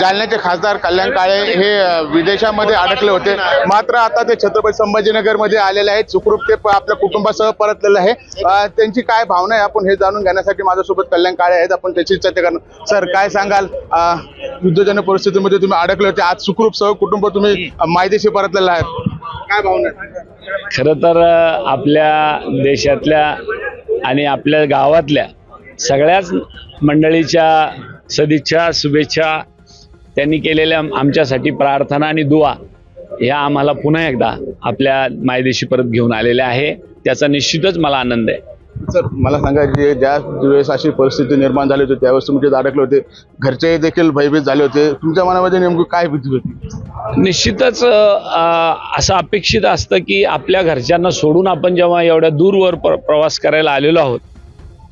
जालन्याचे खासदार कल्याण काळे हे विदेशामध्ये अडकले होते, मात्र आता ते छत्रपती संभाजीनगर मध्ये आलेले आहेत. सुखरूप ते आपल्या कुटुंबासह परतलेले आहे. त्यांची काय भावना आहे आपण हे जाणून घेण्यासाठी माझ्यासोबत कल्याण काळे आहेत. आपण त्याची चर्चा करणार. सर, काय सांगाल, युद्धजन्य परिस्थितीमध्ये तुम्ही अडकले होते, आज सुखरूप सह कुटुंब तुम्ही मायदेशी परतलेले आहेत, काय भावना आहे? खरं तर आपल्या देशातल्या आणि आपल्या गावातल्या सगळ्याच मंडळीच्या सदिच्छा, शुभेच्छा, त्यांनी केलेल्या आमच्यासाठी प्रार्थना आणि दुआ या आम्हाला पुन्हा एकदा आपल्या मायदेशी परत घेऊन आलेल्या आहे. त्याचा निश्चितच मला आनंद आहे. सर, मला सांगा, ज्या वेळेस अशी परिस्थिती निर्माण झाली होती त्यावेळेस तुम्ही तिथे अडकले होते, घरचे देखील भयभीत झाले होते, तुमच्या मनामध्ये नेमकं काय भीती होती? निश्चितच असं अपेक्षित असतं की आपल्या घरच्यांना सोडून आपण जेव्हा एवढ्या दूरवर प्रवास करायला आलेलो आहोत,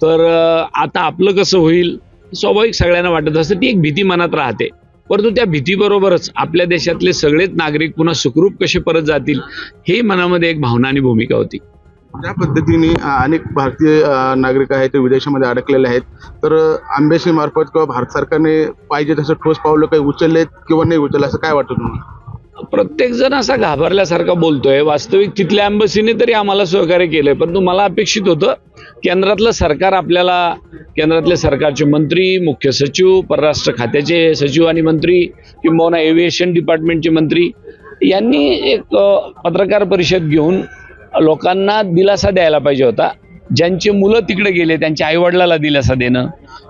तर आता आपलं कसं होईल स्वाभाविक सगळ्यांना वाटत असतं. ती एक भीती मनात राहते. परंतु त्या भीतीबरोबरच आपल्या देशातले सगळेच नागरिक पुन्हा सुखरूप कसे परत जातील हे मनामध्ये एक भावना आणि भूमिका होती. ज्या पद्धतीने अनेक भारतीय नागरिक आहेत ते विदेशामध्ये अडकलेले आहेत, तर एम्बेसी मार्फत किंवा भारत सरकारने पाहिजे तसं ठोस पावलं काही उचललेत किंवा नाही उचललं, असं काय वाटतं तुम्हाला? प्रत्येक जण असा घाबरल्यासारखा बोलतोय. वास्तविक तिथल्या एम्बसीने तरी आम्हाला सहकार्य केलंय, परंतु मला अपेक्षित होतं केंद्रातलं सरकार आपल्याला, केंद्रातले सरकारचे मंत्री, मुख्य सचिव, परराष्ट्र खात्याचे सचिव आणि मंत्री, किंबहुना एव्हिएशन डिपार्टमेंटचे मंत्री यांनी एक पत्रकार परिषद घेऊन लोकांना दिलासा द्यायला पाहिजे होता. ज्यांचे मुलं तिकडे गेले त्यांच्या आईवडिलाला दिलासा देणं,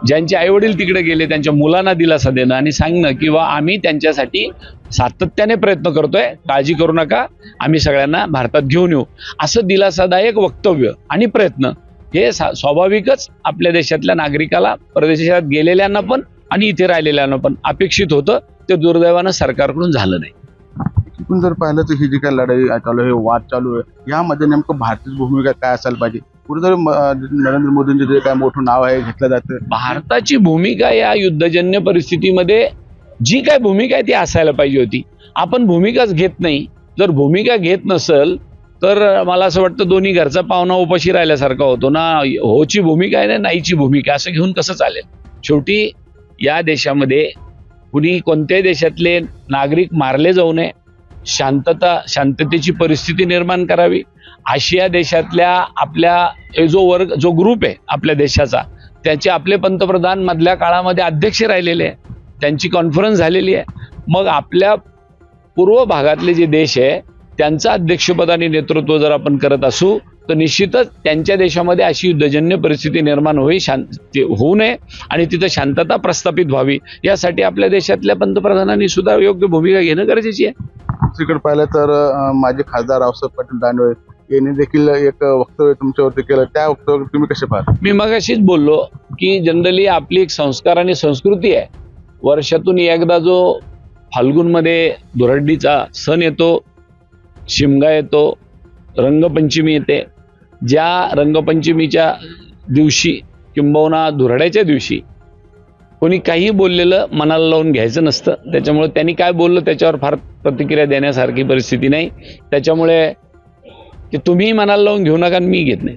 ज्यांचे आईवडील तिकडे गेले त्यांच्या मुलांना दिलासा देणं आणि सांगणं किंवा आम्ही त्यांच्यासाठी सातत्याने प्रयत्न करतोय, काळजी करू नका, आम्ही सगळ्यांना भारतात घेऊन येऊ, असं दिलासादायक वक्तव्य आणि प्रयत्न हे स्वाभाविकच आपल्या देशातल्या नागरिकाला, परदेशात गेलेल्यांना पण आणि इथे राहिलेल्यांना पण अपेक्षित होतं. ते दुर्दैवानं सरकारकडून झालं नाही. तिथून जर पाहिलं तर ही जी काय लढाई चालू आहे, वाद चालू आहे, यामध्ये नेमकं भारतीय भूमिका काय असायला पाहिजे? कुठेतरी नरेंद्र मोदींचे जे काय मोठं नाव आहे घेतलं जातं. भारताची भूमिका या युद्धजन्य परिस्थितीमध्ये जी काय भूमिका आहे ती असायला पाहिजे होती. आपण भूमिकाच घेत नाही. जर भूमिका घेत नसेल तर मला असं वाटतं दोन्ही घरचा पाहुणा उपाशी राहिल्यासारखा होतो ना. होची भूमिका आहे ना नाहीची भूमिका, असं घेऊन कसं चालेल? शेवटी या देशामध्ये कुणी कोणत्याही देशातले नागरिक मारले जाऊ नये, शांततेची परिस्थिती निर्माण करावी. आशिया देशातल्या आपल्या जो ग्रुप आहे आपल्या देशाचा, त्याचे आपले पंतप्रधान मधल्या काळामध्ये अध्यक्ष राहिलेले आहे, त्यांची कॉन्फरन्स झालेली आहे. मग आपल्या पूर्व भागातले जे देश आहे त्यांचं अध्यक्षपद आणि नेतृत्व जर आपण करत असू तर निश्चितच त्यांच्या देशामध्ये अशी युद्धजन्य परिस्थिती निर्माण होऊ नये आणि तिथं शांतता प्रस्थापित व्हावी, यासाठी आपल्या देशातल्या पंतप्रधानांनी सुद्धा योग्य भूमिका घेणं गरजेची आहे. दुसरीकडे पाहिलं तर माजी खासदार रावसाहेब पाटील दानवे यांनी देखील एक वक्तव्य तुमच्यावरती केलं, त्या वक्तव्यावर तुम्ही कसे पाहता? मी मगाशीच बोललो की जनरली आपली एक संस्कार आणि संस्कृती आहे. वर्षातून एकदा जो फाल्गुनमध्ये धुरड्डीचा सण येतो, शिमगा येतो, रंगपंचमी येते. ज्या रंगपंचमीच्या दिवशी किंबहुना धुरड्याच्या दिवशी कोणी काही बोललेलं मनाला लावून घ्यायचं नसतं. त्याच्यामुळे त्यांनी काय बोललं त्याच्यावर फार प्रतिक्रिया देण्यासारखी परिस्थिती नाही. त्याच्यामुळे ते तुम्ही मनाला लावून घेऊ नका, मी घेत नाही.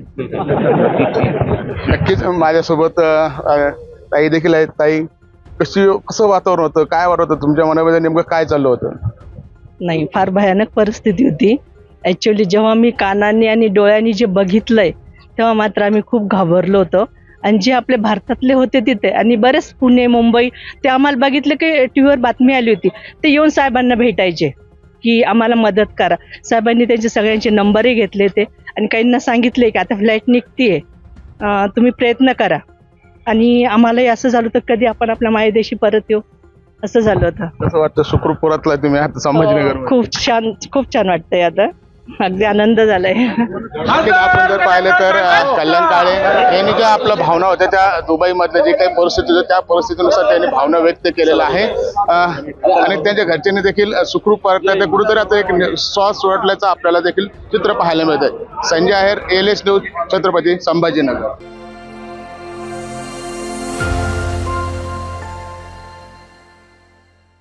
नक्कीच माझ्यासोबत ताई देखील आहेत. ताई, कसं वातावरण होतं, काय वाटत होतं तुमच्या मनामध्ये, नेमकं काय चाललं होतं? नाही, फार भयानक परिस्थिती होती. ॲक्च्युली जेव्हा मी कानांनी आणि डोळ्यांनी जे बघितलंय तेव्हा मात्र आम्ही खूप घाबरलो होतो. आणि जे आपले भारतातले होते तिथे आणि बरेच पुणे, मुंबई, ते आम्हाला बघितलं की टी व्हीवर बातमी आली होती, ते येऊन साहेबांना भेटायचे की आम्हाला मदत करा. साहेबांनी त्यांचे सगळ्यांचे नंबरही घेतले ते आणि काहींना सांगितले की आता फ्लाईट निघतीये, तुम्ही प्रयत्न करा. आणि आम्हालाही असं झालं होतं कधी आपण आपल्या मायदेशी परत येऊ, असं झालं होतं. कसं वाटतं सुखरूप परतला तुम्ही आता संभाजीनगर? खूप छान वाटतंय. आता अगदी आनंद झालाय. आपण जर पाहिलं तर कल्याण काळे यांनी ज्या आपल्या भावना होत्या त्या दुबईमधल्या जे काही परिस्थिती होती त्या परिस्थितीनुसार त्यांनी भावना व्यक्त केलेल्या आहे आणि त्यांच्या घरच्यांनी देखील सुखरूप परतल्या. कुठेतरी आता एक श्वास सोडल्याचं आपल्याला देखील चित्र पाहायला मिळत आहे. संजय आहेर, ALS न्यूज, छत्रपती संभाजीनगर.